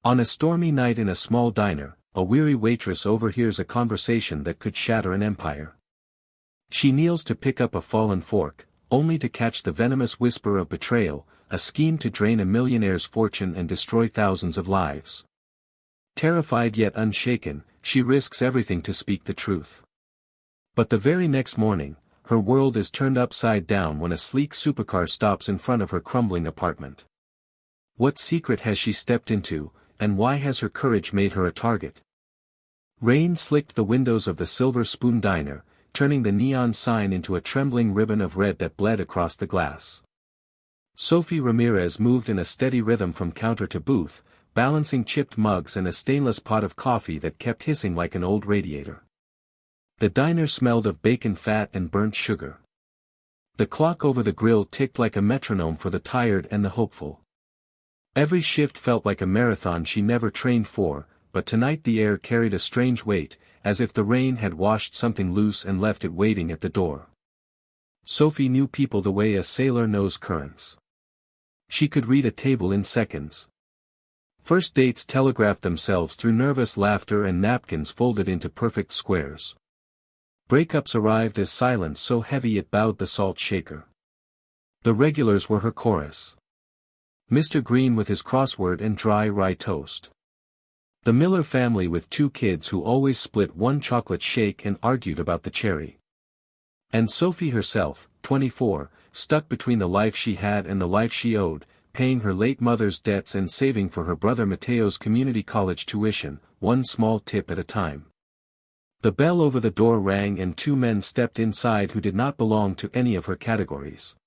On a stormy night in a small diner, a weary waitress overhears a conversation that could shatter an empire. She kneels to pick up a fallen fork, only to catch the venomous whisper of betrayal, a scheme to drain a millionaire's fortune and destroy thousands of lives. Terrified yet unshaken, she risks everything to speak the truth. But the very next morning, her world is turned upside down when a sleek supercar stops in front of her crumbling apartment. What secret has she stepped into, and why has her courage made her a target? Rain slicked the windows of the Silver Spoon Diner, turning the neon sign into a trembling ribbon of red that bled across the glass. Sophie Ramirez moved in a steady rhythm from counter to booth, balancing chipped mugs and a stainless pot of coffee that kept hissing like an old radiator. The diner smelled of bacon fat and burnt sugar. The clock over the grill ticked like a metronome for the tired and the hopeful. Every shift felt like a marathon she never trained for, but tonight the air carried a strange weight, as if the rain had washed something loose and left it waiting at the door. Sophie knew people the way a sailor knows currents. She could read a table in seconds. First dates telegraphed themselves through nervous laughter and napkins folded into perfect squares. Breakups arrived as silence so heavy it bowed the salt shaker. The regulars were her chorus. Mr. Green with his crossword and dry rye toast. The Miller family with 2 kids who always split one chocolate shake and argued about the cherry. And Sophie herself, 24, stuck between the life she had and the life she owed, paying her late mother's debts and saving for her brother Mateo's community college tuition, one small tip at a time. The bell over the door rang and 2 men stepped inside who did not belong to any of her categories.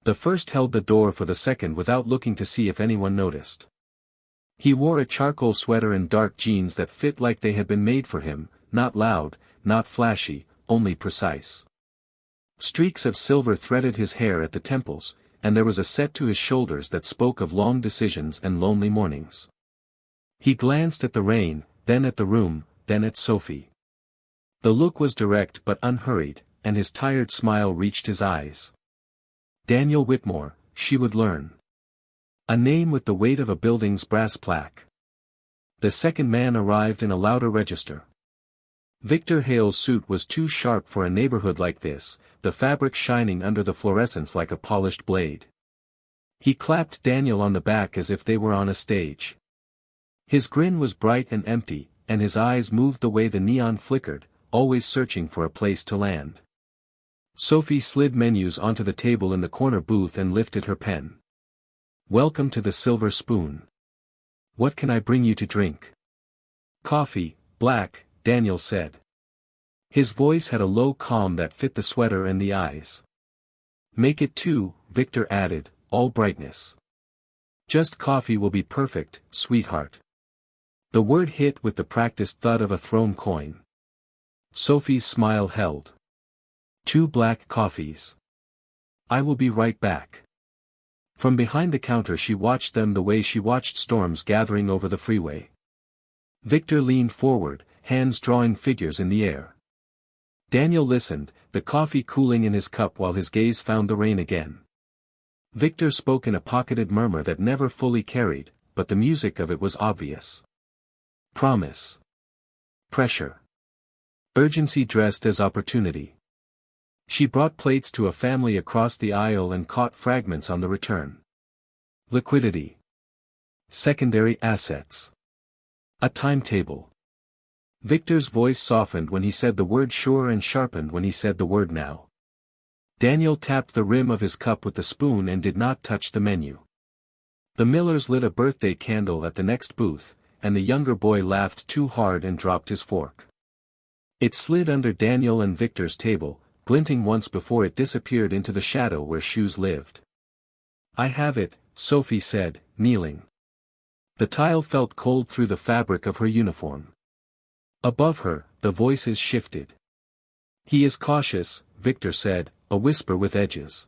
The first held the door for the second without looking to see if anyone noticed. He wore a charcoal sweater and dark jeans that fit like they had been made for him, not loud, not flashy, only precise. Streaks of silver threaded his hair at the temples, and there was a set to his shoulders that spoke of long decisions and lonely mornings. He glanced at the rain, then at the room, then at Sophie. The look was direct but unhurried, and his tired smile reached his eyes. Daniel Whitmore, she would learn. A name with the weight of a building's brass plaque. The second man arrived in a louder register. Victor Hale's suit was too sharp for a neighborhood like this, the fabric shining under the fluorescence like a polished blade. He clapped Daniel on the back as if they were on a stage. His grin was bright and empty, and his eyes moved the way the neon flickered, always searching for a place to land. Sophie slid menus onto the table in the corner booth and lifted her pen. "Welcome to the Silver Spoon. What can I bring you to drink?" "Coffee, black," Daniel said. His voice had a low calm that fit the sweater and the eyes. "Make it 2, Victor added, all brightness. "Just coffee will be perfect, sweetheart." The word hit with the practiced thud of a thrown coin. Sophie's smile held. 2 black coffees. "I will be right back." From behind the counter she watched them the way she watched storms gathering over the freeway. Victor leaned forward, hands drawing figures in the air. Daniel listened, the coffee cooling in his cup while his gaze found the rain again. Victor spoke in a pocketed murmur that never fully carried, but the music of it was obvious. Promise. Pressure. Urgency dressed as opportunity. She brought plates to a family across the aisle and caught fragments on the return. Liquidity. Secondary assets. A timetable. Victor's voice softened when he said the word sure and sharpened when he said the word now. Daniel tapped the rim of his cup with the spoon and did not touch the menu. The Millers lit a birthday candle at the next booth, and the younger boy laughed too hard and dropped his fork. It slid under Daniel and Victor's table, glinting once before it disappeared into the shadow where shoes lived. "I have it," Sophie said, kneeling. The tile felt cold through the fabric of her uniform. Above her, the voices shifted. "He is cautious," Victor said, a whisper with edges.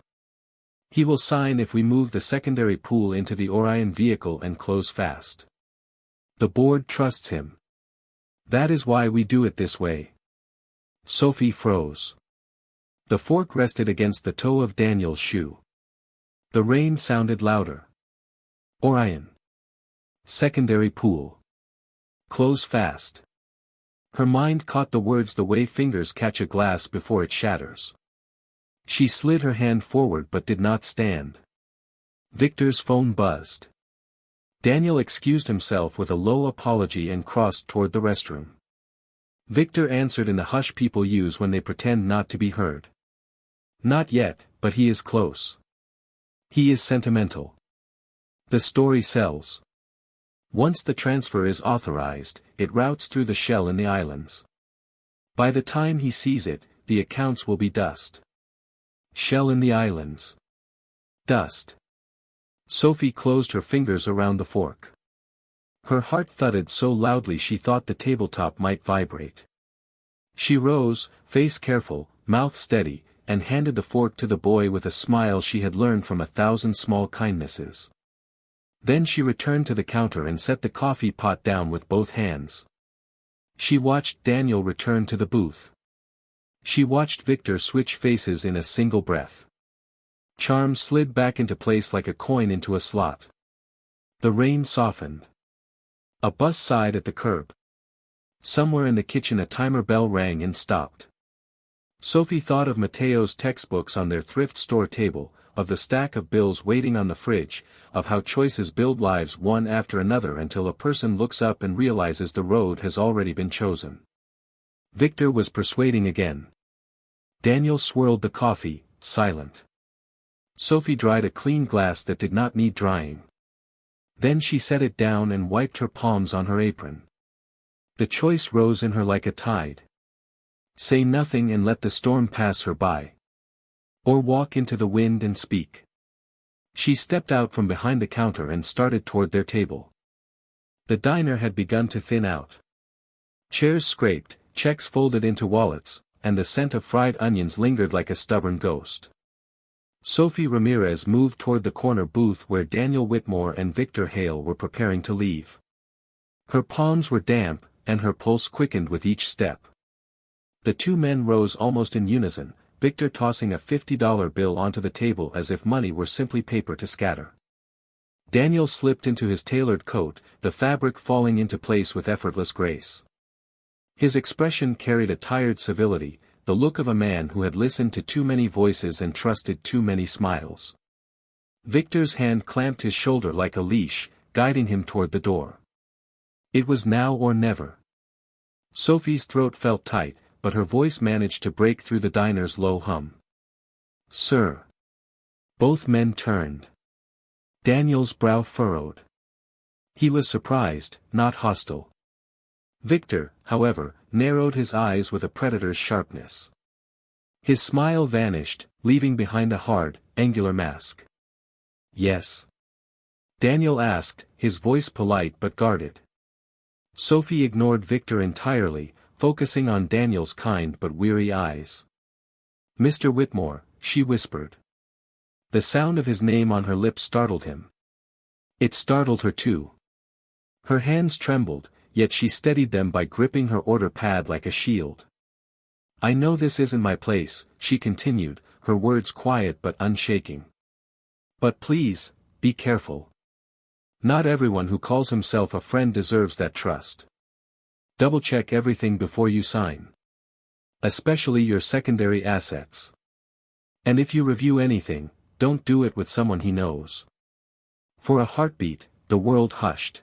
"He will sign if we move the secondary pool into the Orion vehicle and close fast. The board trusts him. That is why we do it this way." Sophie froze. The fork rested against the toe of Daniel's shoe. The rain sounded louder. "Orion." Secondary pool. Close fast. Her mind caught the words the way fingers catch a glass before it shatters. She slid her hand forward but did not stand. Victor's phone buzzed. Daniel excused himself with a low apology and crossed toward the restroom. Victor answered in the hush people use when they pretend not to be heard. Not yet, but he is close. He is sentimental. The story sells. Once the transfer is authorized, it routes through the shell in the islands. By the time he sees it, the accounts will be dust. Shell in the islands. Dust. Sophie closed her fingers around the fork. Her heart thudded so loudly she thought the tabletop might vibrate. She rose, face careful, mouth steady, and handed the fork to the boy with a smile she had learned from 1,000 small kindnesses. Then she returned to the counter and set the coffee pot down with both hands. She watched Daniel return to the booth. She watched Victor switch faces in a single breath. Charm slid back into place like a coin into a slot. The rain softened. A bus sighed at the curb. Somewhere in the kitchen a timer bell rang and stopped. Sophie thought of Mateo's textbooks on their thrift store table, of the stack of bills waiting on the fridge, of how choices build lives one after another until a person looks up and realizes the road has already been chosen. Victor was persuading again. Daniel swirled the coffee, silent. Sophie dried a clean glass that did not need drying. Then she set it down and wiped her palms on her apron. The choice rose in her like a tide. Say nothing and let the storm pass her by. Or walk into the wind and speak. She stepped out from behind the counter and started toward their table. The diner had begun to thin out. Chairs scraped, checks folded into wallets, and the scent of fried onions lingered like a stubborn ghost. Sophie Ramirez moved toward the corner booth where Daniel Whitmore and Victor Hale were preparing to leave. Her palms were damp, and her pulse quickened with each step. The two men rose almost in unison, Victor tossing a $50 bill onto the table as if money were simply paper to scatter. Daniel slipped into his tailored coat, the fabric falling into place with effortless grace. His expression carried a tired civility, the look of a man who had listened to too many voices and trusted too many smiles. Victor's hand clamped his shoulder like a leash, guiding him toward the door. It was now or never. Sophie's throat felt tight, but her voice managed to break through the diner's low hum. Sir. Both men turned. Daniel's brow furrowed. He was surprised, not hostile. Victor, however, narrowed his eyes with a predator's sharpness. His smile vanished, leaving behind a hard, angular mask. Yes? Daniel asked, his voice polite but guarded. Sophie ignored Victor entirely, focusing on Daniel's kind but weary eyes. Mr. Whitmore, she whispered. The sound of his name on her lips startled him. It startled her too. Her hands trembled, yet she steadied them by gripping her order pad like a shield. I know this isn't my place, she continued, her words quiet but unshaking. But please, be careful. Not everyone who calls himself a friend deserves that trust. Double-check everything before you sign. Especially your secondary assets. And if you review anything, don't do it with someone he knows. For a heartbeat, the world hushed.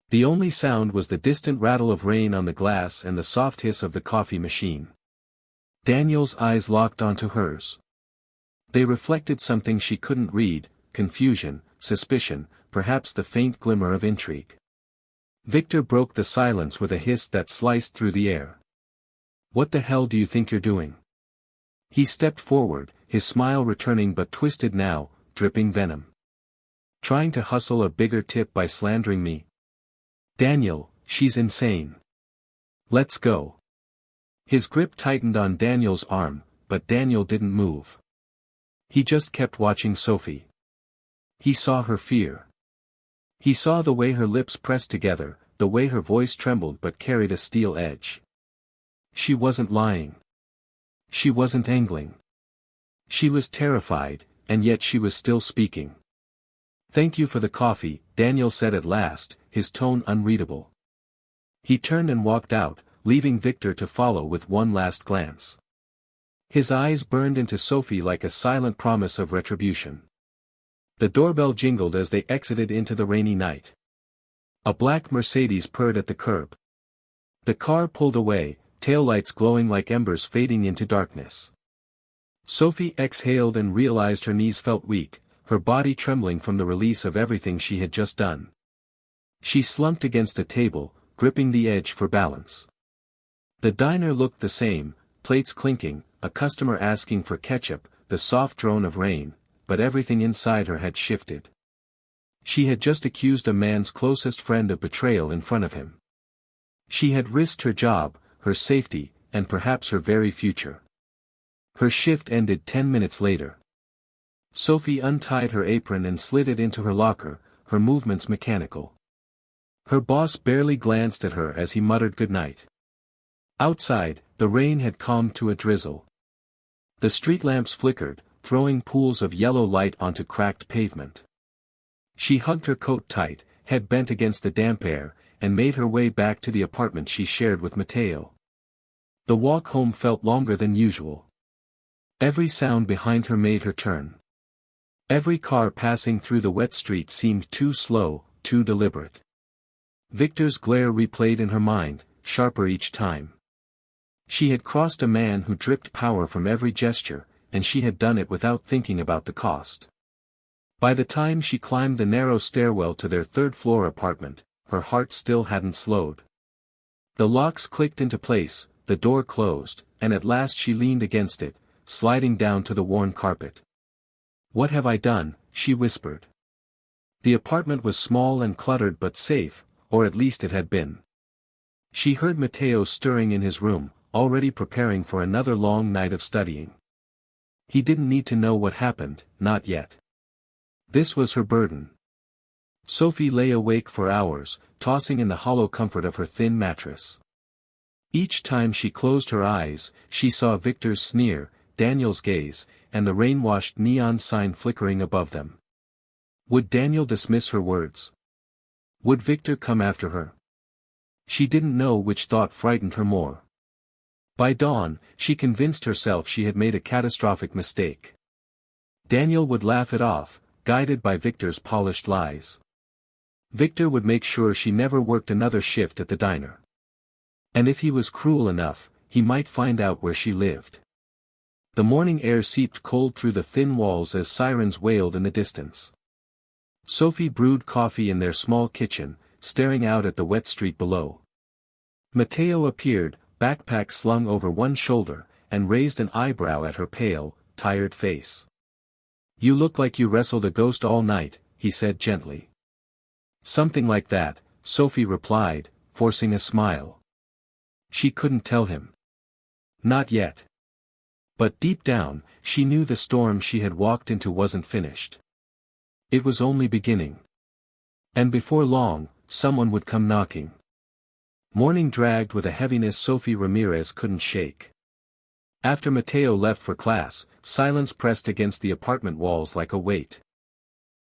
The only sound was the distant rattle of rain on the glass and the soft hiss of the coffee machine. Daniel's eyes locked onto hers. They reflected something she couldn't read, confusion, suspicion, perhaps the faint glimmer of intrigue. Victor broke the silence with a hiss that sliced through the air. What the hell do you think you're doing? He stepped forward, his smile returning but twisted now, dripping venom. Trying to hustle a bigger tip by slandering me? Daniel, she's insane. Let's go. His grip tightened on Daniel's arm, but Daniel didn't move. He just kept watching Sophie. He saw her fear. He saw the way her lips pressed together, the way her voice trembled but carried a steel edge. She wasn't lying. She wasn't angling. She was terrified, and yet she was still speaking. Thank you for the coffee, Daniel said at last, his tone unreadable. He turned and walked out, leaving Victor to follow with one last glance. His eyes burned into Sophie like a silent promise of retribution. The doorbell jingled as they exited into the rainy night. A black Mercedes purred at the curb. The car pulled away, taillights glowing like embers fading into darkness. Sophie exhaled and realized her knees felt weak, her body trembling from the release of everything she had just done. She slumped against a table, gripping the edge for balance. The diner looked the same, plates clinking, a customer asking for ketchup, the soft drone of rain, but everything inside her had shifted. She had just accused a man's closest friend of betrayal in front of him. She had risked her job, her safety, and perhaps her very future. Her shift ended 10 minutes later. Sophie untied her apron and slid it into her locker, her movements mechanical. Her boss barely glanced at her as he muttered goodnight. Outside, the rain had calmed to a drizzle. The street lamps flickered, throwing pools of yellow light onto cracked pavement. She hugged her coat tight, head bent against the damp air, and made her way back to the apartment she shared with Matteo. The walk home felt longer than usual. Every sound behind her made her turn. Every car passing through the wet street seemed too slow, too deliberate. Victor's glare replayed in her mind, sharper each time. She had crossed a man who dripped power from every gesture, and she had done it without thinking about the cost. By the time she climbed the narrow stairwell to their third-floor apartment, her heart still hadn't slowed. The locks clicked into place, the door closed, and at last she leaned against it, sliding down to the worn carpet. "What have I done?" she whispered. The apartment was small and cluttered but safe, or at least it had been. She heard Matteo stirring in his room, already preparing for another long night of studying. He didn't need to know what happened, not yet. This was her burden. Sophie lay awake for hours, tossing in the hollow comfort of her thin mattress. Each time she closed her eyes, she saw Victor's sneer, Daniel's gaze, and the rain-washed neon sign flickering above them. Would Daniel dismiss her words? Would Victor come after her? She didn't know which thought frightened her more. By dawn, she convinced herself she had made a catastrophic mistake. Daniel would laugh it off, guided by Victor's polished lies. Victor would make sure she never worked another shift at the diner. And if he was cruel enough, he might find out where she lived. The morning air seeped cold through the thin walls as sirens wailed in the distance. Sophie brewed coffee in their small kitchen, staring out at the wet street below. Matteo appeared, backpack slung over one shoulder, and raised an eyebrow at her pale, tired face. "You look like you wrestled a ghost all night," he said gently. "Something like that," Sophie replied, forcing a smile. She couldn't tell him. Not yet. But deep down, she knew the storm she had walked into wasn't finished. It was only beginning. And before long, someone would come knocking. Morning dragged with a heaviness Sophie Ramirez couldn't shake. After Matteo left for class, silence pressed against the apartment walls like a weight.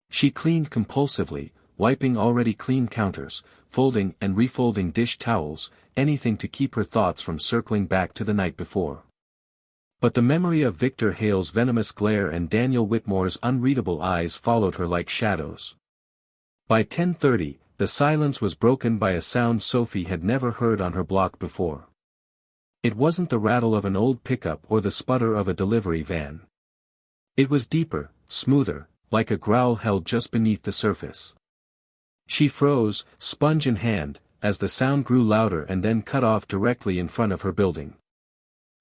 She cleaned compulsively, wiping already clean counters, folding and refolding dish towels, anything to keep her thoughts from circling back to the night before. But the memory of Victor Hale's venomous glare and Daniel Whitmore's unreadable eyes followed her like shadows. By 10:30, the silence was broken by a sound Sophie had never heard on her block before. It wasn't the rattle of an old pickup or the sputter of a delivery van. It was deeper, smoother, like a growl held just beneath the surface. She froze, sponge in hand, as the sound grew louder and then cut off directly in front of her building.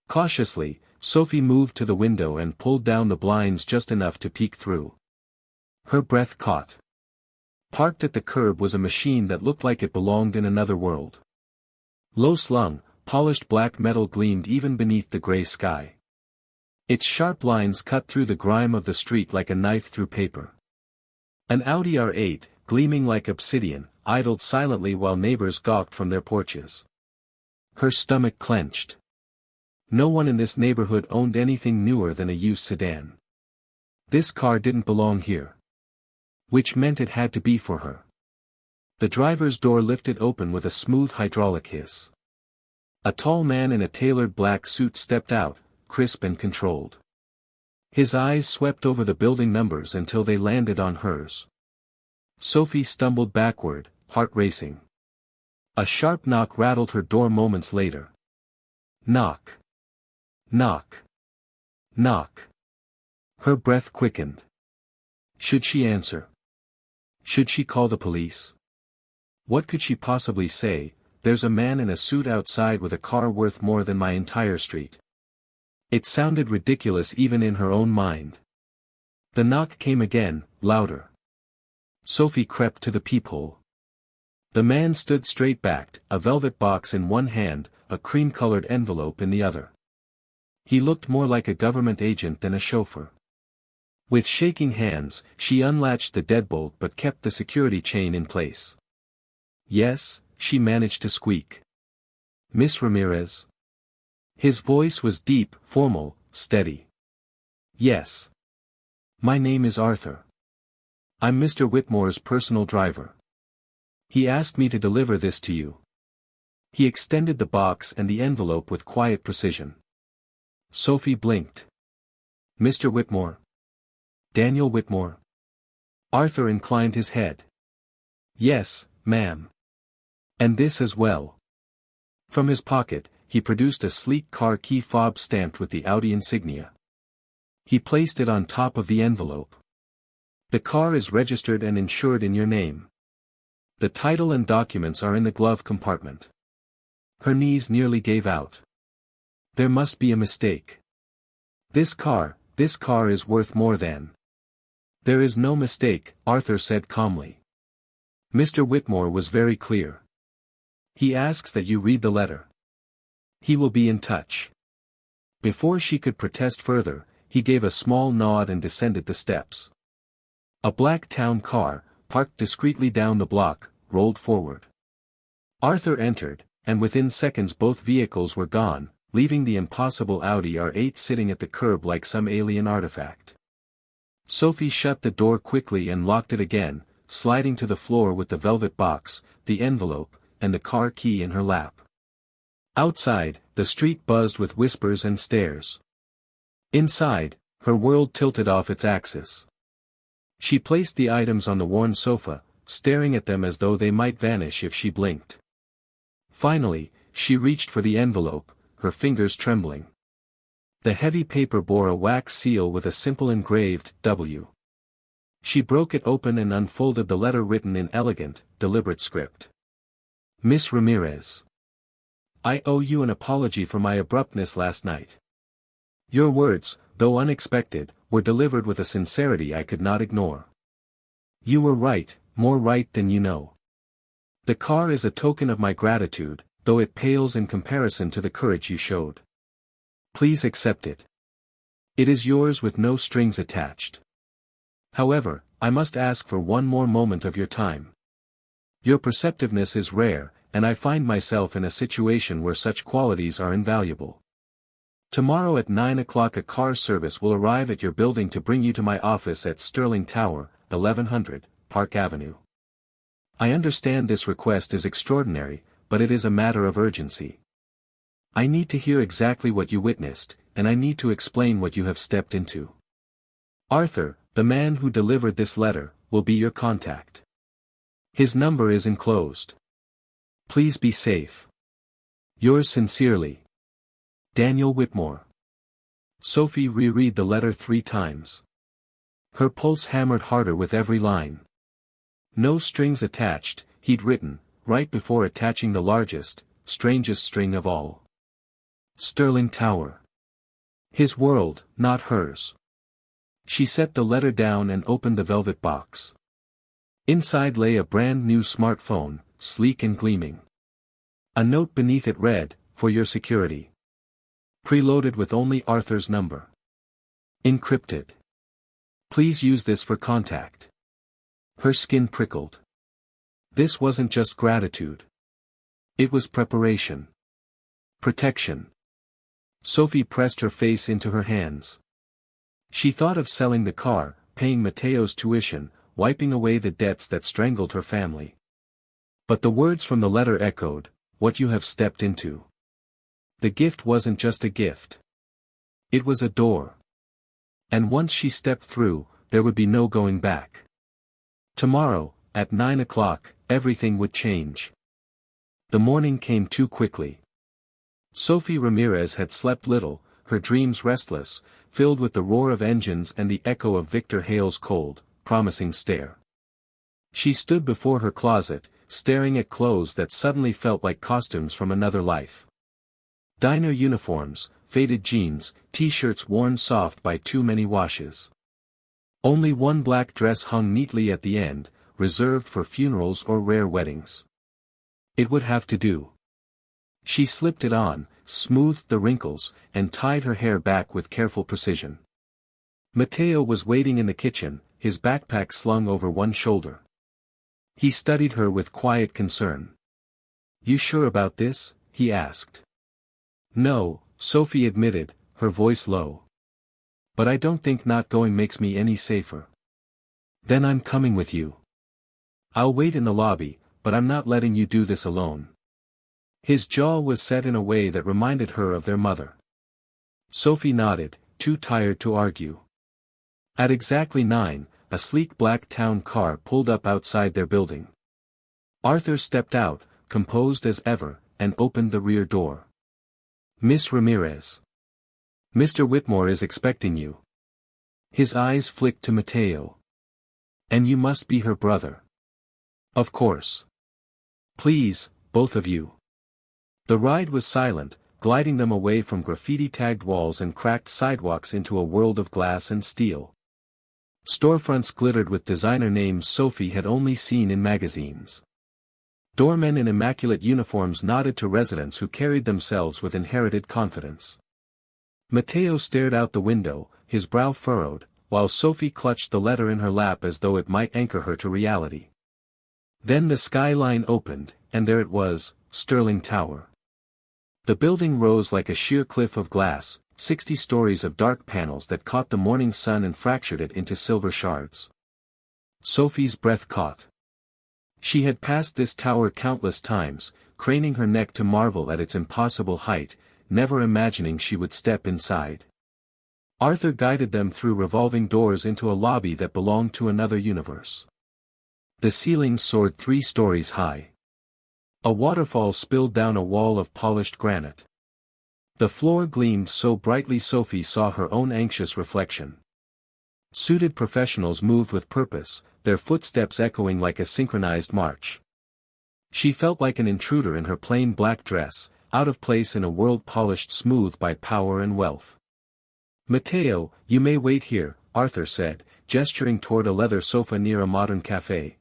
Cautiously, Sophie moved to the window and pulled down the blinds just enough to peek through. Her breath caught. Parked at the curb was a machine that looked like it belonged in another world. Low-slung, polished black metal gleamed even beneath the gray sky. Its sharp lines cut through the grime of the street like a knife through paper. An Audi R8, gleaming like obsidian, idled silently while neighbors gawked from their porches. Her stomach clenched. No one in this neighborhood owned anything newer than a used sedan. This car didn't belong here. Which meant it had to be for her. The driver's door lifted open with a smooth hydraulic hiss. A tall man in a tailored black suit stepped out, crisp and controlled. His eyes swept over the building numbers until they landed on hers. Sophie stumbled backward, heart racing. A sharp knock rattled her door moments later. Knock. Knock. Knock. Her breath quickened. Should she answer? Should she call the police? What could she possibly say? There's a man in a suit outside with a car worth more than my entire street. It sounded ridiculous even in her own mind. The knock came again, louder. Sophie crept to the peephole. The man stood straight-backed, a velvet box in one hand, a cream-colored envelope in the other. He looked more like a government agent than a chauffeur. With shaking hands, she unlatched the deadbolt but kept the security chain in place. Yes, she managed to squeak. Miss Ramirez? His voice was deep, formal, steady. Yes. My name is Arthur. I'm Mr. Whitmore's personal driver. He asked me to deliver this to you. He extended the box and the envelope with quiet precision. Sophie blinked. Mr. Whitmore? Daniel Whitmore? Arthur inclined his head. Yes, ma'am. And this as well. From his pocket, he produced a sleek car key fob stamped with the Audi insignia. He placed it on top of the envelope. The car is registered and insured in your name. The title and documents are in the glove compartment. Her knees nearly gave out. There must be a mistake. This car is worth more than. There is no mistake, Arthur said calmly. Mr. Whitmore was very clear. He asks that you read the letter. He will be in touch. Before she could protest further, he gave a small nod and descended the steps. A black town car, parked discreetly down the block, rolled forward. Arthur entered, and within seconds both vehicles were gone, leaving the impossible Audi R8 sitting at the curb like some alien artifact. Sophie shut the door quickly and locked it again, sliding to the floor with the velvet box, the envelope, and the car key in her lap. Outside, the street buzzed with whispers and stares. Inside, her world tilted off its axis. She placed the items on the worn sofa, staring at them as though they might vanish if she blinked. Finally, she reached for the envelope, her fingers trembling. The heavy paper bore a wax seal with a simple engraved W. She broke it open and unfolded the letter written in elegant, deliberate script. Miss Ramirez. I owe you an apology for my abruptness last night. Your words, though unexpected, were delivered with a sincerity I could not ignore. You were right, more right than you know. The car is a token of my gratitude, though it pales in comparison to the courage you showed. Please accept it. It is yours with no strings attached. However, I must ask for one more moment of your time. Your perceptiveness is rare, and I find myself in a situation where such qualities are invaluable. Tomorrow at 9 o'clock a car service will arrive at your building to bring you to my office at Sterling Tower, 1100, Park Avenue. I understand this request is extraordinary, but it is a matter of urgency. I need to hear exactly what you witnessed, and I need to explain what you have stepped into. Arthur, the man who delivered this letter, will be your contact. His number is enclosed. Please be safe. Yours sincerely, Daniel Whitmore. Sophie reread the letter 3 times. Her pulse hammered harder with every line. No strings attached, he'd written, right before attaching the largest, strangest string of all. Sterling Tower. His world, not hers. She set the letter down and opened the velvet box. Inside lay a brand new smartphone, sleek and gleaming. A note beneath it read, for your security. Preloaded with only Arthur's number. Encrypted. Please use this for contact. Her skin prickled. This wasn't just gratitude. It was preparation. Protection. Sophie pressed her face into her hands. She thought of selling the car, paying Mateo's tuition, wiping away the debts that strangled her family. But the words from the letter echoed, "What you have stepped into." The gift wasn't just a gift. It was a door. And once she stepped through, there would be no going back. Tomorrow, at 9 o'clock, everything would change. The morning came too quickly. Sophie Ramirez had slept little, her dreams restless, filled with the roar of engines and the echo of Victor Hale's cold, promising stare. She stood before her closet, staring at clothes that suddenly felt like costumes from another life. Diner uniforms, faded jeans, t-shirts worn soft by too many washes. Only one black dress hung neatly at the end, reserved for funerals or rare weddings. It would have to do. She slipped it on, smoothed the wrinkles, and tied her hair back with careful precision. Mateo was waiting in the kitchen, his backpack slung over one shoulder. He studied her with quiet concern. "You sure about this?" he asked. "No," Sophie admitted, her voice low. "But I don't think not going makes me any safer." "Then I'm coming with you. I'll wait in the lobby, but I'm not letting you do this alone." His jaw was set in a way that reminded her of their mother. Sophie nodded, too tired to argue. At exactly 9, a sleek black town car pulled up outside their building. Arthur stepped out, composed as ever, and opened the rear door. "Miss Ramirez. Mr. Whitmore is expecting you." His eyes flicked to Mateo. "And you must be her brother." "Of course. Please, both of you." The ride was silent, gliding them away from graffiti-tagged walls and cracked sidewalks into a world of glass and steel. Storefronts glittered with designer names Sophie had only seen in magazines. Doormen in immaculate uniforms nodded to residents who carried themselves with inherited confidence. Mateo stared out the window, his brow furrowed, while Sophie clutched the letter in her lap as though it might anchor her to reality. Then the skyline opened, and there it was, Sterling Tower. The building rose like a sheer cliff of glass, 60 stories of dark panels that caught the morning sun and fractured it into silver shards. Sophie's breath caught. She had passed this tower countless times, craning her neck to marvel at its impossible height, never imagining she would step inside. Arthur guided them through revolving doors into a lobby that belonged to another universe. The ceilings soared 3 stories high. A waterfall spilled down a wall of polished granite. The floor gleamed so brightly Sophie saw her own anxious reflection. Suited professionals moved with purpose, their footsteps echoing like a synchronized march. She felt like an intruder in her plain black dress, out of place in a world polished smooth by power and wealth. "Mateo, you may wait here," Arthur said, gesturing toward a leather sofa near a modern cafe.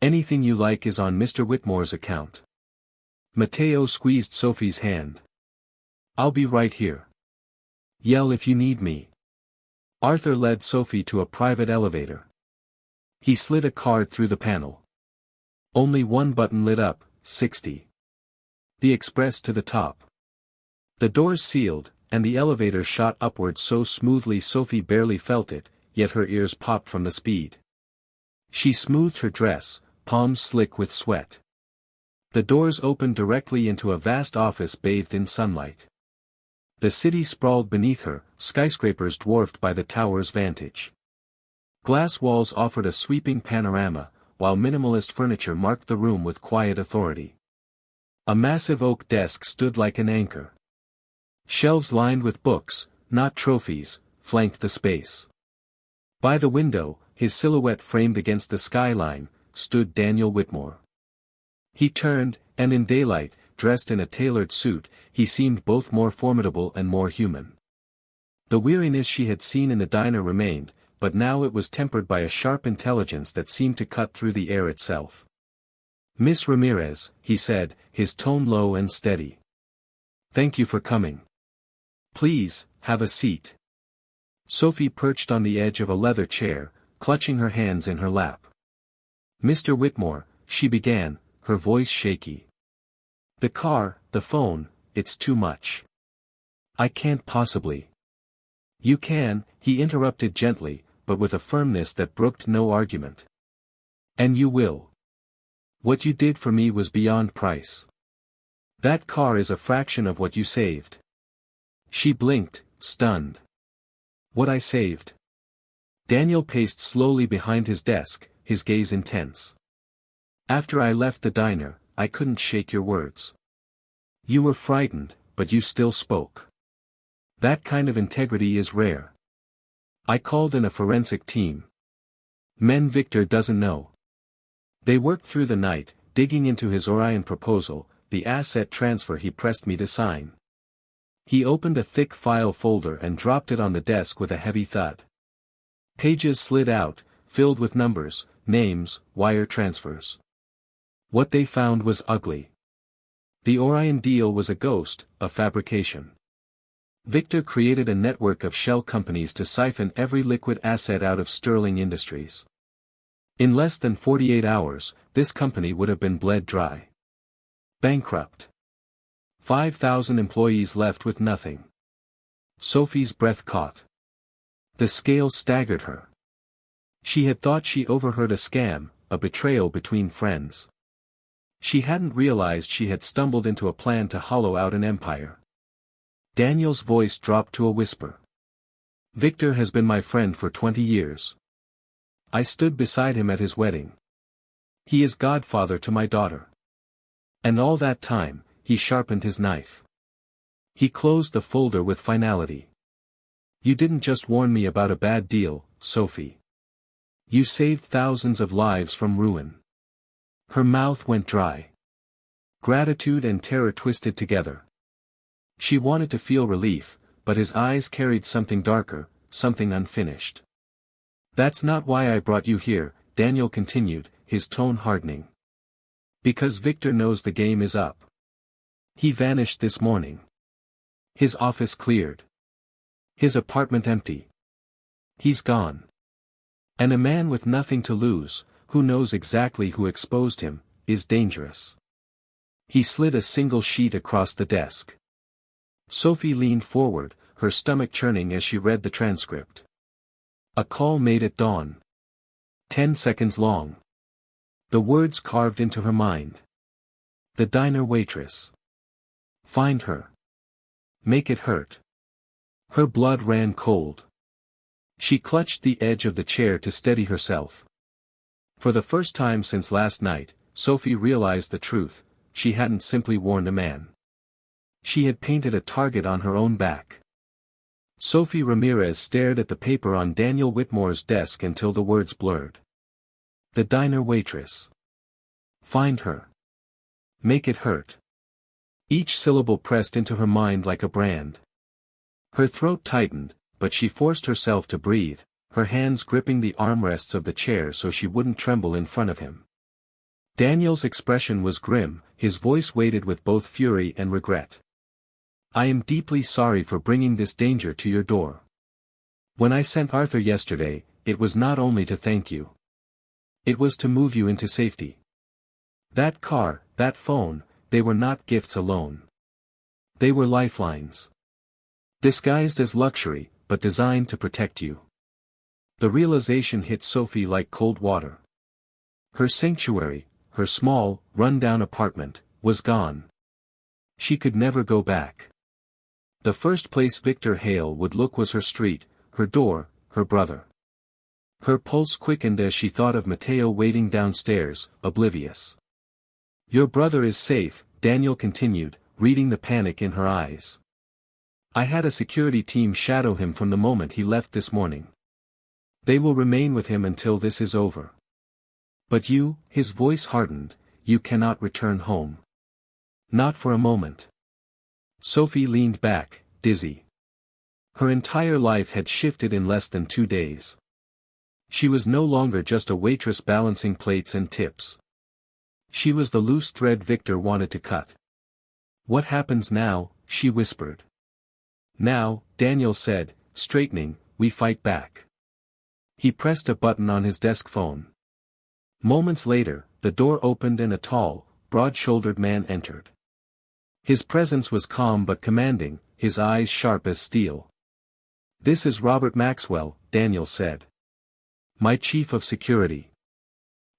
"Anything you like is on Mr. Whitmore's account." Mateo squeezed Sophie's hand. "I'll be right here. Yell if you need me." Arthur led Sophie to a private elevator. He slid a card through the panel. Only one button lit up, 60. The express to the top. The doors sealed, and the elevator shot upward so smoothly Sophie barely felt it, yet her ears popped from the speed. She smoothed her dress, palms slick with sweat. The doors opened directly into a vast office bathed in sunlight. The city sprawled beneath her, skyscrapers dwarfed by the tower's vantage. Glass walls offered a sweeping panorama, while minimalist furniture marked the room with quiet authority. A massive oak desk stood like an anchor. Shelves lined with books, not trophies, flanked the space. By the window, his silhouette framed against the skyline, stood Daniel Whitmore. He turned, and in daylight, dressed in a tailored suit, he seemed both more formidable and more human. The weariness she had seen in the diner remained, but now it was tempered by a sharp intelligence that seemed to cut through the air itself. "Miss Ramirez," he said, his tone low and steady. "Thank you for coming. Please, have a seat." Sophie perched on the edge of a leather chair, clutching her hands in her lap. "Mr. Whitmore," she began, her voice shaky. "The car, the phone, it's too much. I can't possibly." "You can," he interrupted gently, but with a firmness that brooked no argument. "And you will." What you did for me was beyond price. That car is a fraction of what you saved. She blinked, stunned. What I saved? Daniel paced slowly behind his desk, his gaze intense. After I left the diner, I couldn't shake your words. You were frightened, but you still spoke. That kind of integrity is rare. I called in a forensic team. Men Victor doesn't know. They worked through the night, digging into his Orion proposal, the asset transfer he pressed me to sign. He opened a thick file folder and dropped it on the desk with a heavy thud. Pages slid out, filled with numbers, names, wire transfers. What they found was ugly. The Orion deal was a ghost, a fabrication. Victor created a network of shell companies to siphon every liquid asset out of Sterling Industries. In less than 48 hours, this company would have been bled dry. Bankrupt. 5,000 employees left with nothing. Sophie's breath caught. The scale staggered her. She had thought she overheard a scam, a betrayal between friends. She hadn't realized she had stumbled into a plan to hollow out an empire. Daniel's voice dropped to a whisper. Victor has been my friend for 20 years. I stood beside him at his wedding. He is godfather to my daughter. And all that time, he sharpened his knife. He closed the folder with finality. You didn't just warn me about a bad deal, Sophie. You saved thousands of lives from ruin. Her mouth went dry. Gratitude and terror twisted together. She wanted to feel relief, but his eyes carried something darker, something unfinished. That's not why I brought you here, Daniel continued, his tone hardening. Because Victor knows the game is up. He vanished this morning. His office cleared. His apartment empty. He's gone. And a man with nothing to lose, who knows exactly who exposed him, is dangerous. He slid a single sheet across the desk. Sophie leaned forward, her stomach churning as she read the transcript. A call made at dawn. 10 seconds long. The words carved into her mind. The diner waitress. Find her. Make it hurt. Her blood ran cold. She clutched the edge of the chair to steady herself. For the first time since last night, Sophie realized the truth, she hadn't simply warned a man. She had painted a target on her own back. Sophie Ramirez stared at the paper on Daniel Whitmore's desk until the words blurred. The diner waitress. Find her. Make it hurt. Each syllable pressed into her mind like a brand. Her throat tightened, but she forced herself to breathe, her hands gripping the armrests of the chair so she wouldn't tremble in front of him. Daniel's expression was grim, his voice weighted with both fury and regret. I am deeply sorry for bringing this danger to your door. When I sent Arthur yesterday, it was not only to thank you. It was to move you into safety. That car, that phone, they were not gifts alone. They were lifelines. Disguised as luxury, but designed to protect you. The realization hit Sophie like cold water. Her sanctuary, her small, run-down apartment, was gone. She could never go back. The first place Victor Hale would look was her street, her door, her brother. Her pulse quickened as she thought of Mateo waiting downstairs, oblivious. Your brother is safe, Daniel continued, reading the panic in her eyes. I had a security team shadow him from the moment he left this morning. They will remain with him until this is over. But you, his voice hardened, you cannot return home. Not for a moment. Sophie leaned back, dizzy. Her entire life had shifted in less than 2 days. She was no longer just a waitress balancing plates and tips. She was the loose thread Victor wanted to cut. What happens now? She whispered. Now, Daniel said, straightening, we fight back. He pressed a button on his desk phone. Moments later, the door opened and a tall, broad-shouldered man entered. His presence was calm but commanding, his eyes sharp as steel. This is Robert Maxwell, Daniel said. My chief of security.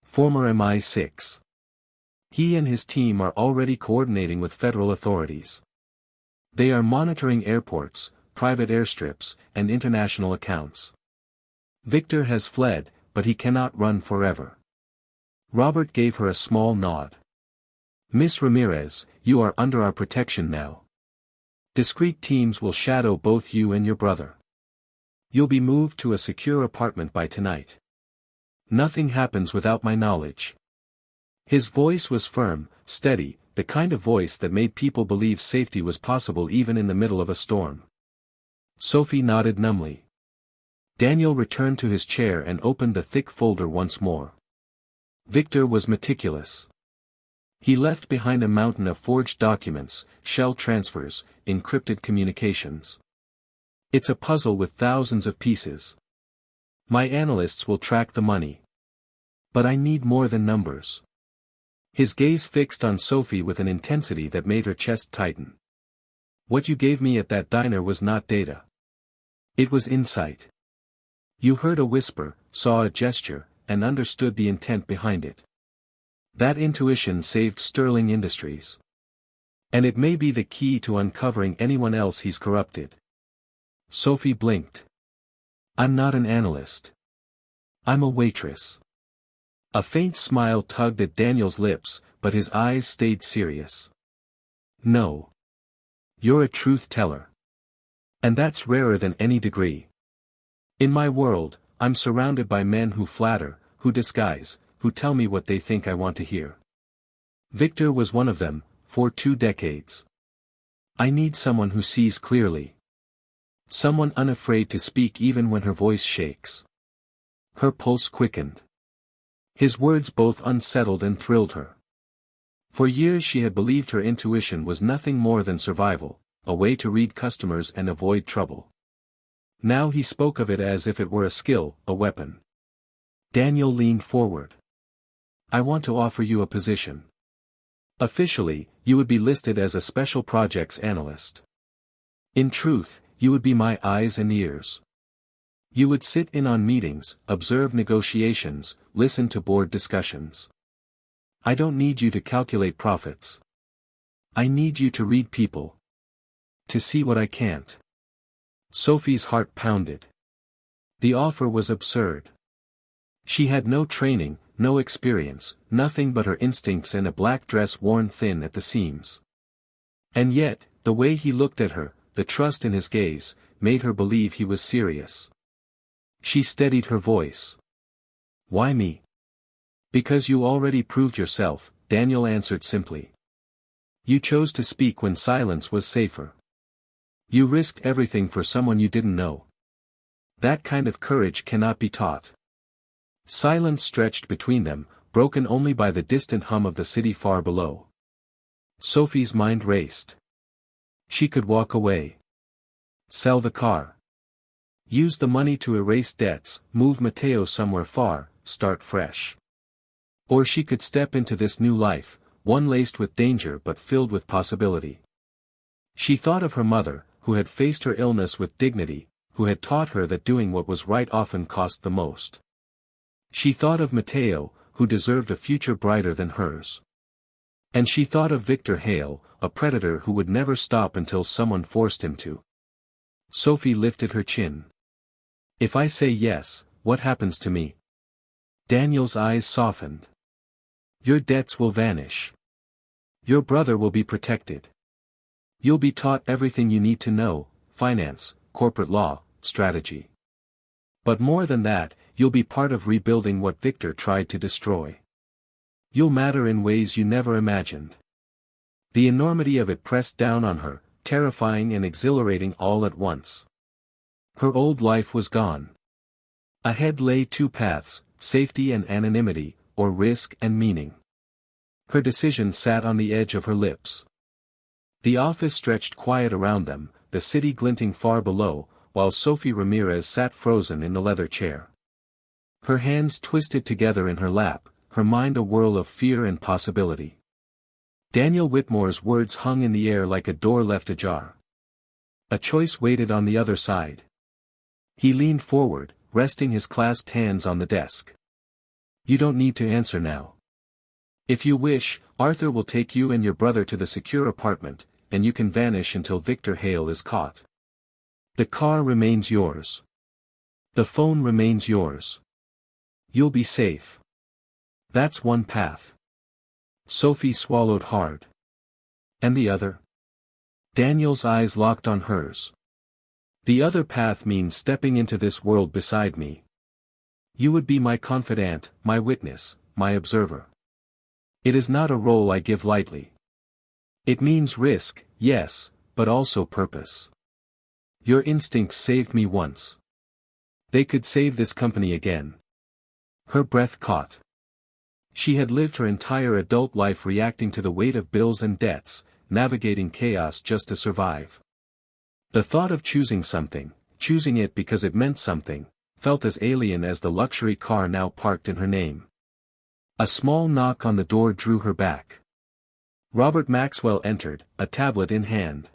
Former MI6. He and his team are already coordinating with federal authorities. They are monitoring airports, private airstrips, and international accounts. Victor has fled, but he cannot run forever. Robert gave her a small nod. Miss Ramirez, you are under our protection now. Discreet teams will shadow both you and your brother. You'll be moved to a secure apartment by tonight. Nothing happens without my knowledge. His voice was firm, steady, the kind of voice that made people believe safety was possible even in the middle of a storm. Sophie nodded numbly. Daniel returned to his chair and opened the thick folder once more. Victor was meticulous. He left behind a mountain of forged documents, shell transfers, encrypted communications. It's a puzzle with thousands of pieces. My analysts will track the money. But I need more than numbers. His gaze fixed on Sophie with an intensity that made her chest tighten. What you gave me at that diner was not data. It was insight. You heard a whisper, saw a gesture, and understood the intent behind it. That intuition saved Sterling Industries. And it may be the key to uncovering anyone else he's corrupted. Sophie blinked. I'm not an analyst. I'm a waitress. A faint smile tugged at Daniel's lips, but his eyes stayed serious. No. You're a truth teller. And that's rarer than any degree. In my world, I'm surrounded by men who flatter, who disguise, who tell me what they think I want to hear. Victor was one of them, for 2 decades. I need someone who sees clearly. Someone unafraid to speak even when her voice shakes. Her pulse quickened. His words both unsettled and thrilled her. For years she had believed her intuition was nothing more than survival, a way to read customers and avoid trouble. Now he spoke of it as if it were a skill, a weapon. Daniel leaned forward. I want to offer you a position. Officially, you would be listed as a special projects analyst. In truth, you would be my eyes and ears. You would sit in on meetings, observe negotiations, listen to board discussions. I don't need you to calculate profits. I need you to read people. To see what I can't. Sophie's heart pounded. The offer was absurd. She had no training, no experience, nothing but her instincts and a black dress worn thin at the seams. And yet, the way he looked at her, the trust in his gaze, made her believe he was serious. She steadied her voice. Why me? Because you already proved yourself, Daniel answered simply. You chose to speak when silence was safer. You risked everything for someone you didn't know. That kind of courage cannot be taught. Silence stretched between them, broken only by the distant hum of the city far below. Sophie's mind raced. She could walk away. Sell the car. Use the money to erase debts, move Mateo somewhere far, start fresh. Or she could step into this new life, one laced with danger but filled with possibility. She thought of her mother, who had faced her illness with dignity, who had taught her that doing what was right often cost the most. She thought of Mateo, who deserved a future brighter than hers. And she thought of Victor Hale, a predator who would never stop until someone forced him to. Sophie lifted her chin. If I say yes, what happens to me? Daniel's eyes softened. Your debts will vanish. Your brother will be protected. You'll be taught everything you need to know, finance, corporate law, strategy. But more than that, you'll be part of rebuilding what Victor tried to destroy. You'll matter in ways you never imagined. The enormity of it pressed down on her, terrifying and exhilarating all at once. Her old life was gone. Ahead lay 2 paths, safety and anonymity, or risk and meaning. Her decision sat on the edge of her lips. The office stretched quiet around them, the city glinting far below, while Sophie Ramirez sat frozen in the leather chair. Her hands twisted together in her lap, her mind a whirl of fear and possibility. Daniel Whitmore's words hung in the air like a door left ajar. A choice waited on the other side. He leaned forward, resting his clasped hands on the desk. You don't need to answer now. If you wish, Arthur will take you and your brother to the secure apartment, and you can vanish until Victor Hale is caught. The car remains yours. The phone remains yours. You'll be safe. That's one path. Sophie swallowed hard. And the other? Daniel's eyes locked on hers. The other path means stepping into this world beside me. You would be my confidant, my witness, my observer. It is not a role I give lightly. It means risk, yes, but also purpose. Your instincts saved me once. They could save this company again. Her breath caught. She had lived her entire adult life reacting to the weight of bills and debts, navigating chaos just to survive. The thought of choosing something, choosing it because it meant something, felt as alien as the luxury car now parked in her name. A small knock on the door drew her back. Robert Maxwell entered, a tablet in hand.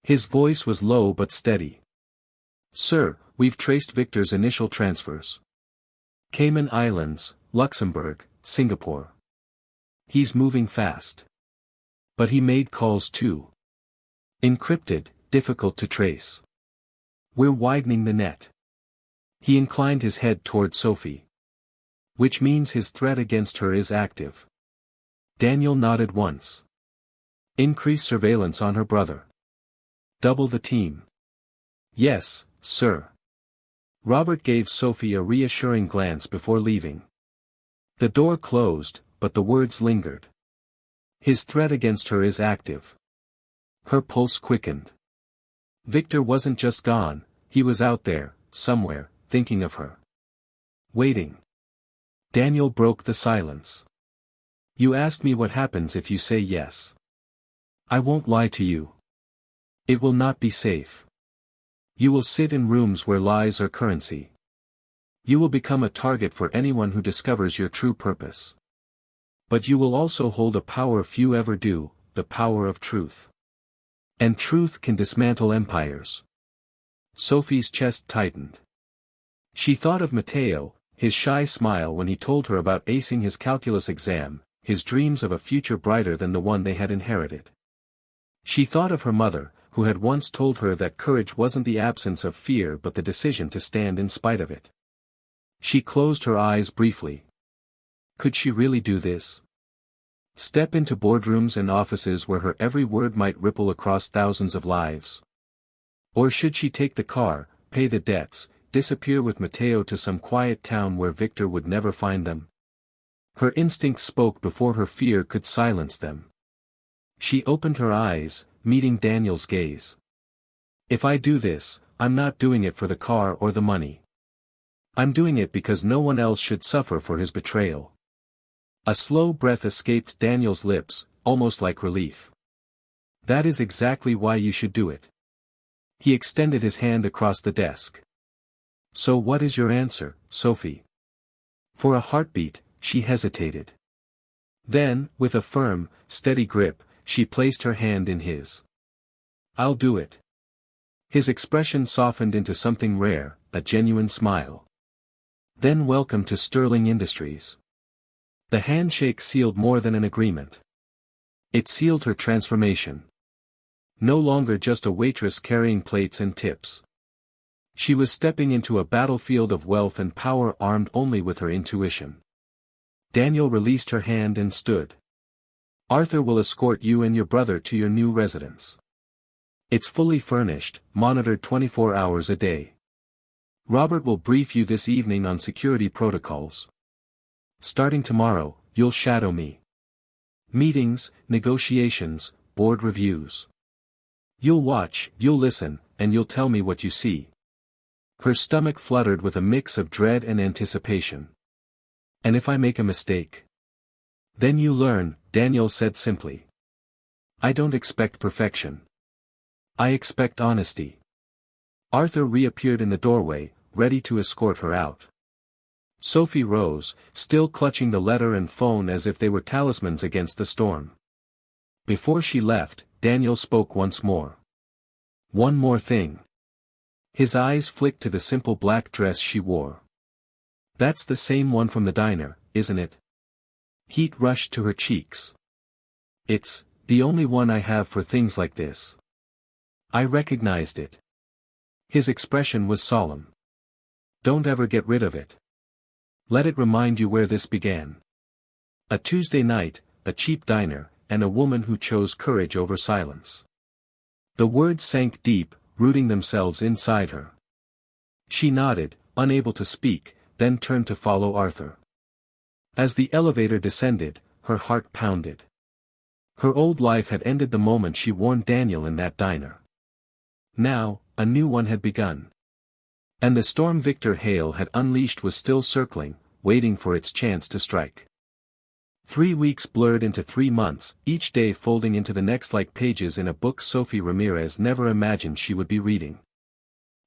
His voice was low but steady. "Sir, we've traced Victor's initial transfers. Cayman Islands, Luxembourg, Singapore. He's moving fast. But he made calls too. Encrypted, difficult to trace. We're widening the net." He inclined his head toward Sophie. "Which means his threat against her is active." Daniel nodded once. "Increase surveillance on her brother. Double the team." "Yes, sir." Robert gave Sophie a reassuring glance before leaving. The door closed, but the words lingered. His threat against her is active. Her pulse quickened. Victor wasn't just gone, he was out there, somewhere, thinking of her. Waiting. Daniel broke the silence. "You asked me what happens if you say yes. I won't lie to you. It will not be safe. You will sit in rooms where lies are currency. You will become a target for anyone who discovers your true purpose. But you will also hold a power few ever do, the power of truth. And truth can dismantle empires." Sophie's chest tightened. She thought of Matteo, his shy smile when he told her about acing his calculus exam, his dreams of a future brighter than the one they had inherited. She thought of her mother, who had once told her that courage wasn't the absence of fear but the decision to stand in spite of it. She closed her eyes briefly. Could she really do this? Step into boardrooms and offices where her every word might ripple across thousands of lives? Or should she take the car, pay the debts, disappear with Matteo to some quiet town where Victor would never find them? Her instincts spoke before her fear could silence them. She opened her eyes, meeting Daniel's gaze. "If I do this, I'm not doing it for the car or the money. I'm doing it because no one else should suffer for his betrayal." A slow breath escaped Daniel's lips, almost like relief. "That is exactly why you should do it." He extended his hand across the desk. "So what is your answer, Sophie?" For a heartbeat, she hesitated. Then, with a firm, steady grip, she placed her hand in his. "I'll do it." His expression softened into something rare, a genuine smile. "Then welcome to Sterling Industries." The handshake sealed more than an agreement. It sealed her transformation. No longer just a waitress carrying plates and tips. She was stepping into a battlefield of wealth and power armed only with her intuition. Daniel released her hand and stood. "Arthur will escort you and your brother to your new residence. It's fully furnished, monitored 24 hours a day. Robert will brief you this evening on security protocols. Starting tomorrow, you'll shadow me. Meetings, negotiations, board reviews. You'll watch, you'll listen, and you'll tell me what you see." Her stomach fluttered with a mix of dread and anticipation. "And if I make a mistake?" "Then you learn," Daniel said simply. "I don't expect perfection. I expect honesty." Arthur reappeared in the doorway, ready to escort her out. Sophie rose, still clutching the letter and phone as if they were talismans against the storm. Before she left, Daniel spoke once more. "One more thing." His eyes flicked to the simple black dress she wore. "That's the same one from the diner, isn't it?" Heat rushed to her cheeks. It's the only one I have for things like this. I recognized it. His expression was solemn. Don't ever get rid of it. Let it remind you where this began. A Tuesday night, a cheap diner, and a woman who chose courage over silence. The words sank deep, rooting themselves inside her. She nodded, unable to speak, then turned to follow Arthur. As the elevator descended, her heart pounded. Her old life had ended the moment she warned Daniel in that diner. Now, a new one had begun. And the storm Victor Hale had unleashed was still circling, waiting for its chance to strike. 3 weeks blurred into 3 months, each day folding into the next like pages in a book Sophie Ramirez never imagined she would be reading.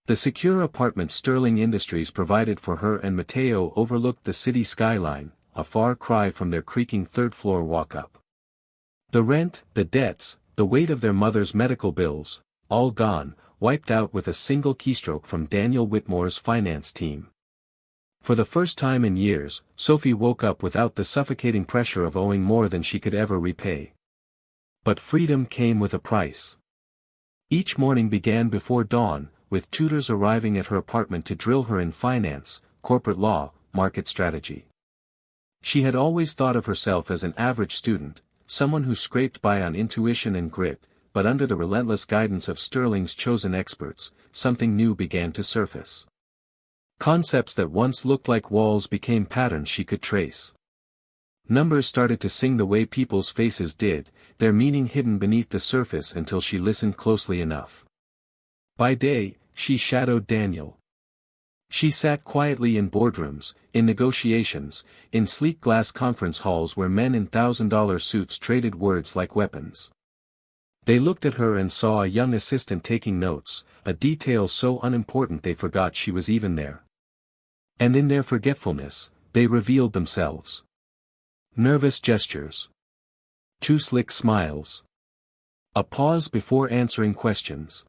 The secure apartment Sterling Industries provided for her and Mateo overlooked the city skyline, a far cry from their creaking third-floor walk-up. The rent, the debts, the weight of their mother's medical bills, all gone, wiped out with a single keystroke from Daniel Whitmore's finance team. For the first time in years, Sophie woke up without the suffocating pressure of owing more than she could ever repay. But freedom came with a price. Each morning began before dawn, with tutors arriving at her apartment to drill her in finance, corporate law, market strategy. She had always thought of herself as an average student, someone who scraped by on intuition and grit, but under the relentless guidance of Sterling's chosen experts, something new began to surface. Concepts that once looked like walls became patterns she could trace. Numbers started to sing the way people's faces did, their meaning hidden beneath the surface until she listened closely enough. By day, she shadowed Daniel. She sat quietly in boardrooms, in negotiations, in sleek glass conference halls where men in $1,000 suits traded words like weapons. They looked at her and saw a young assistant taking notes, a detail so unimportant they forgot she was even there. And in their forgetfulness, they revealed themselves. Nervous gestures. 2 slick smiles. A pause before answering questions.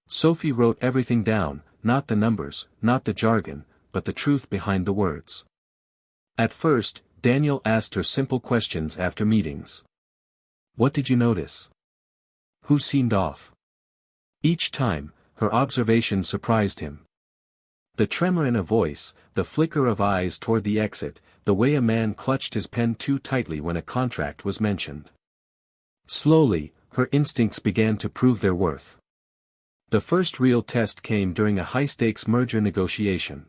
Sophie wrote everything down, not the numbers, not the jargon, but the truth behind the words. At first, Daniel asked her simple questions after meetings. What did you notice? Who seemed off? Each time, her observation surprised him. The tremor in a voice, the flicker of eyes toward the exit, the way a man clutched his pen too tightly when a contract was mentioned. Slowly, her instincts began to prove their worth. The first real test came during a high-stakes merger negotiation.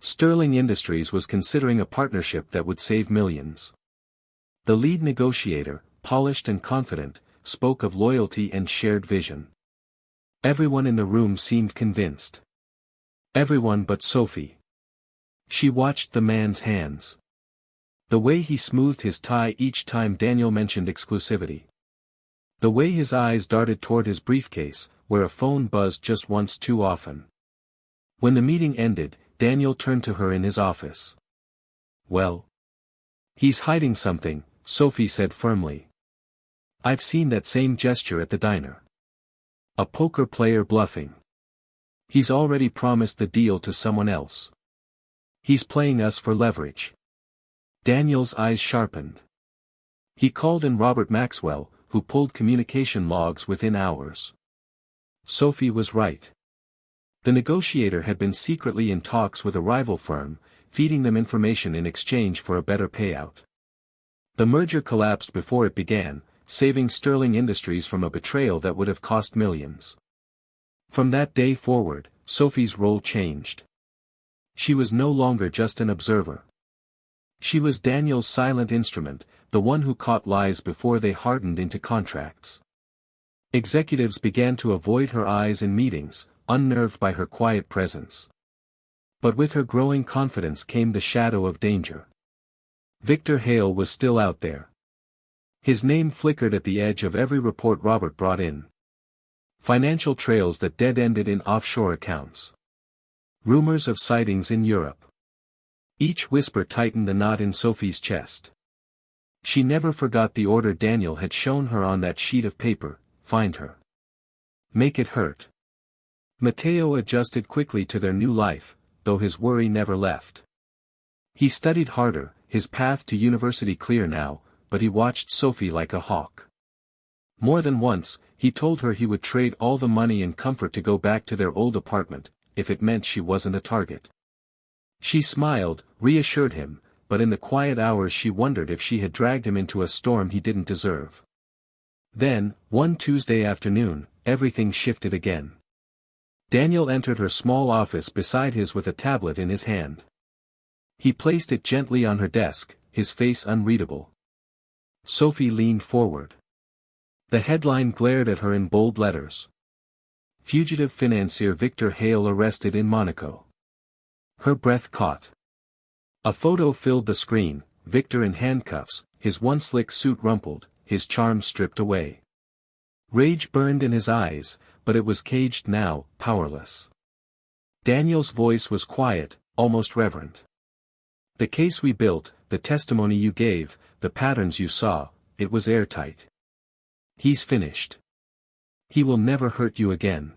Sterling Industries was considering a partnership that would save millions. The lead negotiator, polished and confident, spoke of loyalty and shared vision. Everyone in the room seemed convinced. Everyone but Sophie. She watched the man's hands. The way he smoothed his tie each time Daniel mentioned exclusivity. The way his eyes darted toward his briefcase, where a phone buzzed just once too often. When the meeting ended, Daniel turned to her in his office. Well? He's hiding something, Sophie said firmly. I've seen that same gesture at the diner. A poker player bluffing. He's already promised the deal to someone else. He's playing us for leverage. Daniel's eyes sharpened. He called in Robert Maxwell, who pulled communication logs within hours. Sophie was right. The negotiator had been secretly in talks with a rival firm, feeding them information in exchange for a better payout. The merger collapsed before it began, saving Sterling Industries from a betrayal that would have cost millions. From that day forward, Sophie's role changed. She was no longer just an observer. She was Daniel's silent instrument, the one who caught lies before they hardened into contracts. Executives began to avoid her eyes in meetings, unnerved by her quiet presence. But with her growing confidence came the shadow of danger. Victor Hale was still out there. His name flickered at the edge of every report Robert brought in. Financial trails that dead-ended in offshore accounts. Rumors of sightings in Europe. Each whisper tightened the knot in Sophie's chest. She never forgot the order Daniel had shown her on that sheet of paper: find her. Make it hurt. Mateo adjusted quickly to their new life, though his worry never left. He studied harder, his path to university clear now, but he watched Sophie like a hawk. More than once, he told her he would trade all the money and comfort to go back to their old apartment, if it meant she wasn't a target. She smiled, reassured him, but in the quiet hours she wondered if she had dragged him into a storm he didn't deserve. Then, one Tuesday afternoon, everything shifted again. Daniel entered her small office beside his with a tablet in his hand. He placed it gently on her desk, his face unreadable. Sophie leaned forward. The headline glared at her in bold letters. Fugitive financier Victor Hale arrested in Monaco. Her breath caught. A photo filled the screen, Victor in handcuffs, his once slick suit rumpled, his charm stripped away. Rage burned in his eyes, but it was caged now, powerless. Daniel's voice was quiet, almost reverent. The case we built, the testimony you gave, the patterns you saw, it was airtight. He's finished. He will never hurt you again.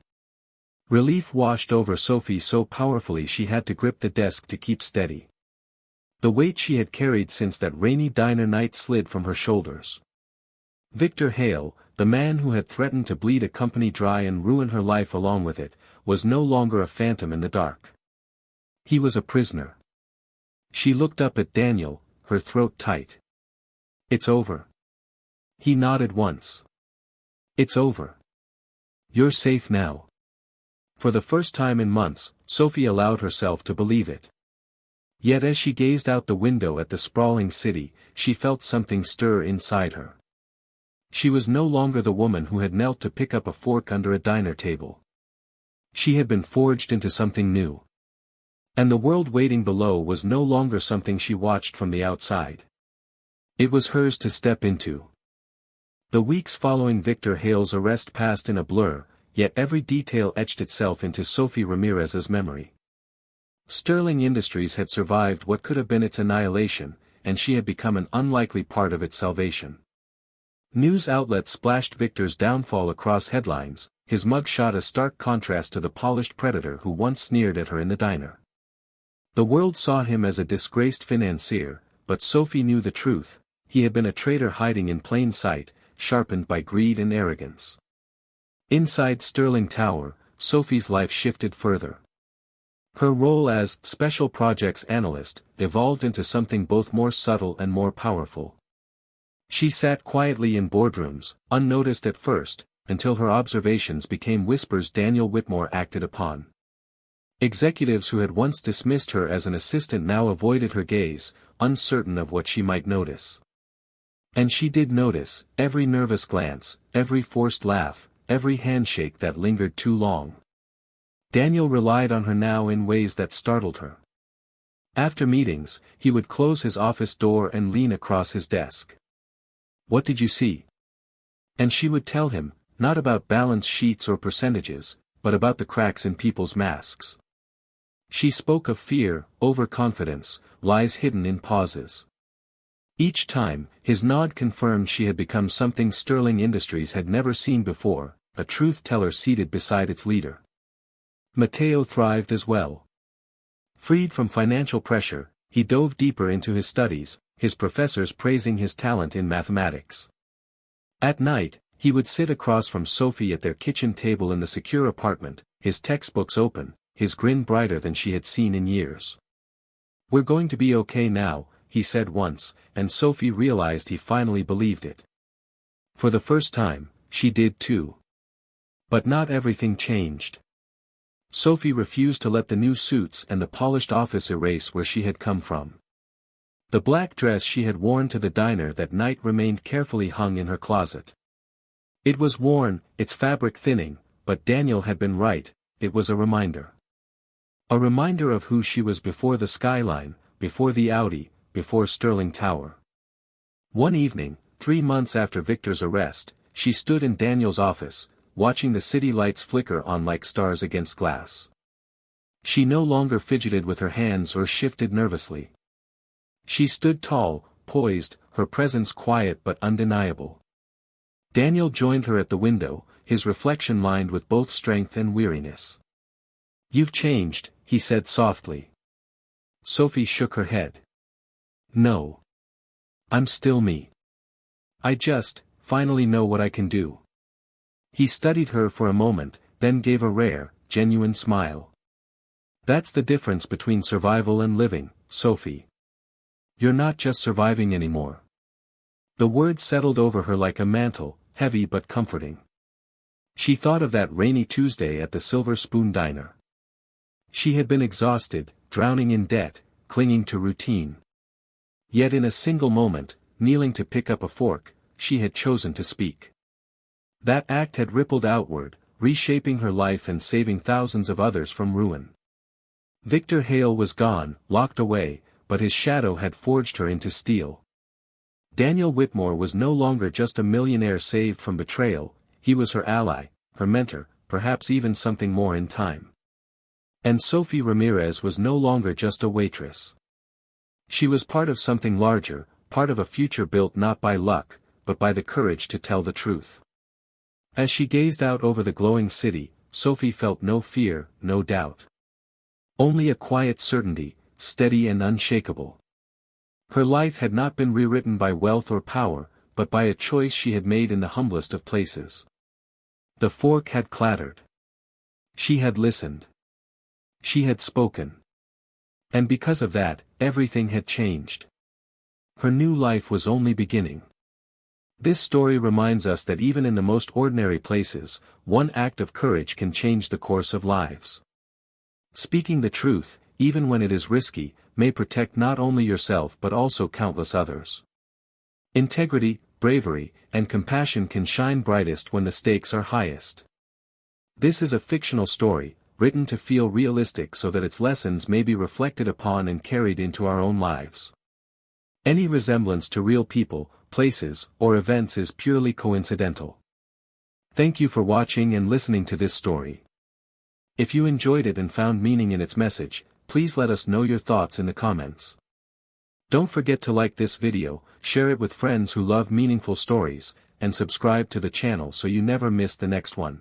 Relief washed over Sophie so powerfully she had to grip the desk to keep steady. The weight she had carried since that rainy diner night slid from her shoulders. Victor Hale, the man who had threatened to bleed a company dry and ruin her life along with it, was no longer a phantom in the dark. He was a prisoner. She looked up at Daniel, her throat tight. It's over. He nodded once. It's over. You're safe now. For the first time in months, Sophie allowed herself to believe it. Yet as she gazed out the window at the sprawling city, she felt something stir inside her. She was no longer the woman who had knelt to pick up a fork under a diner table. She had been forged into something new. And the world waiting below was no longer something she watched from the outside. It was hers to step into. The weeks following Victor Hale's arrest passed in a blur, yet every detail etched itself into Sophie Ramirez's memory. Sterling Industries had survived what could have been its annihilation, and she had become an unlikely part of its salvation. News outlets splashed Victor's downfall across headlines, his mugshot a stark contrast to the polished predator who once sneered at her in the diner. The world saw him as a disgraced financier, but Sophie knew the truth: he had been a traitor hiding in plain sight, sharpened by greed and arrogance. Inside Sterling Tower, Sophie's life shifted further. Her role as special projects analyst evolved into something both more subtle and more powerful. She sat quietly in boardrooms, unnoticed at first, until her observations became whispers Daniel Whitmore acted upon. Executives who had once dismissed her as an assistant now avoided her gaze, uncertain of what she might notice. And she did notice, every nervous glance, every forced laugh, every handshake that lingered too long. Daniel relied on her now in ways that startled her. After meetings, he would close his office door and lean across his desk. "What did you see?" And she would tell him, not about balance sheets or percentages, but about the cracks in people's masks. She spoke of fear, overconfidence, lies hidden in pauses. Each time, his nod confirmed she had become something Sterling Industries had never seen before, a truth-teller seated beside its leader. Matteo thrived as well. Freed from financial pressure, he dove deeper into his studies, his professors praising his talent in mathematics. At night, he would sit across from Sophie at their kitchen table in the secure apartment, his textbooks open, his grin brighter than she had seen in years. "We're going to be okay now," he said once, and Sophie realized he finally believed it. For the first time, she did too. But not everything changed. Sophie refused to let the new suits and the polished office erase where she had come from. The black dress she had worn to the diner that night remained carefully hung in her closet. It was worn, its fabric thinning, but Daniel had been right, it was a reminder. A reminder of who she was before the skyline, before the Audi, before Sterling Tower. One evening, 3 months after Victor's arrest, she stood in Daniel's office, watching the city lights flicker on like stars against glass. She no longer fidgeted with her hands or shifted nervously. She stood tall, poised, her presence quiet but undeniable. Daniel joined her at the window, his reflection lined with both strength and weariness. "You've changed," he said softly. Sophie shook her head. No. I'm still me. I just, finally know what I can do. He studied her for a moment, then gave a rare, genuine smile. That's the difference between survival and living, Sophie. You're not just surviving anymore. The words settled over her like a mantle, heavy but comforting. She thought of that rainy Tuesday at the Silver Spoon Diner. She had been exhausted, drowning in debt, clinging to routine. Yet in a single moment, kneeling to pick up a fork, she had chosen to speak. That act had rippled outward, reshaping her life and saving thousands of others from ruin. Victor Hale was gone, locked away, but his shadow had forged her into steel. Daniel Whitmore was no longer just a millionaire saved from betrayal, he was her ally, her mentor, perhaps even something more in time. And Sophie Ramirez was no longer just a waitress. She was part of something larger, part of a future built not by luck, but by the courage to tell the truth. As she gazed out over the glowing city, Sophie felt no fear, no doubt. Only a quiet certainty, steady and unshakable. Her life had not been rewritten by wealth or power, but by a choice she had made in the humblest of places. The fork had clattered. She had listened. She had spoken. And because of that, everything had changed. Her new life was only beginning. This story reminds us that even in the most ordinary places, one act of courage can change the course of lives. Speaking the truth, even when it is risky, may protect not only yourself but also countless others. Integrity, bravery, and compassion can shine brightest when the stakes are highest. This is a fictional story, written to feel realistic so that its lessons may be reflected upon and carried into our own lives. Any resemblance to real people, places, or events is purely coincidental. Thank you for watching and listening to this story. If you enjoyed it and found meaning in its message, please let us know your thoughts in the comments. Don't forget to like this video, share it with friends who love meaningful stories, and subscribe to the channel so you never miss the next one.